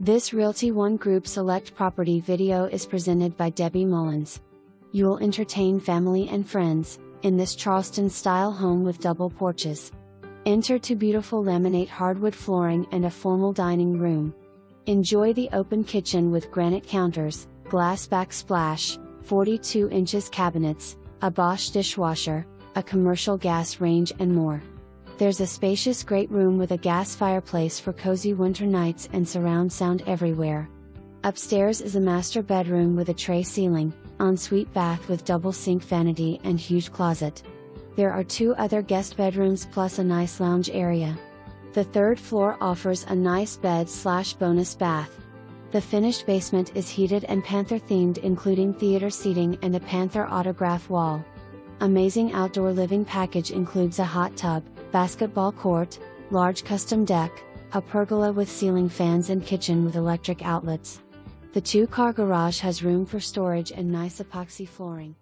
This Realty ONE Group Select property video is presented by Debbie Mullins. You will entertain family and friends in this Charleston-style home with double porches. Enter to beautiful laminate hardwood flooring and a formal dining room. Enjoy the open kitchen with granite counters, glass backsplash, 42 inches cabinets, a Bosch dishwasher, a commercial gas range and more. There's a spacious great room with a gas fireplace for cozy winter nights and surround sound everywhere. Upstairs is a master bedroom with a tray ceiling, ensuite bath with double sink vanity and huge closet. There are 2 other guest bedrooms plus a nice lounge area. The 3rd floor offers a nice bed/bonus bath. The finished basement is heated and Panther themed, including theater seating and a Panther autograph wall. Amazing outdoor living package includes a hot tub, basketball court, large custom deck, a pergola with ceiling fans and kitchen with electric outlets. The 2-car garage has room for storage and nice epoxy flooring.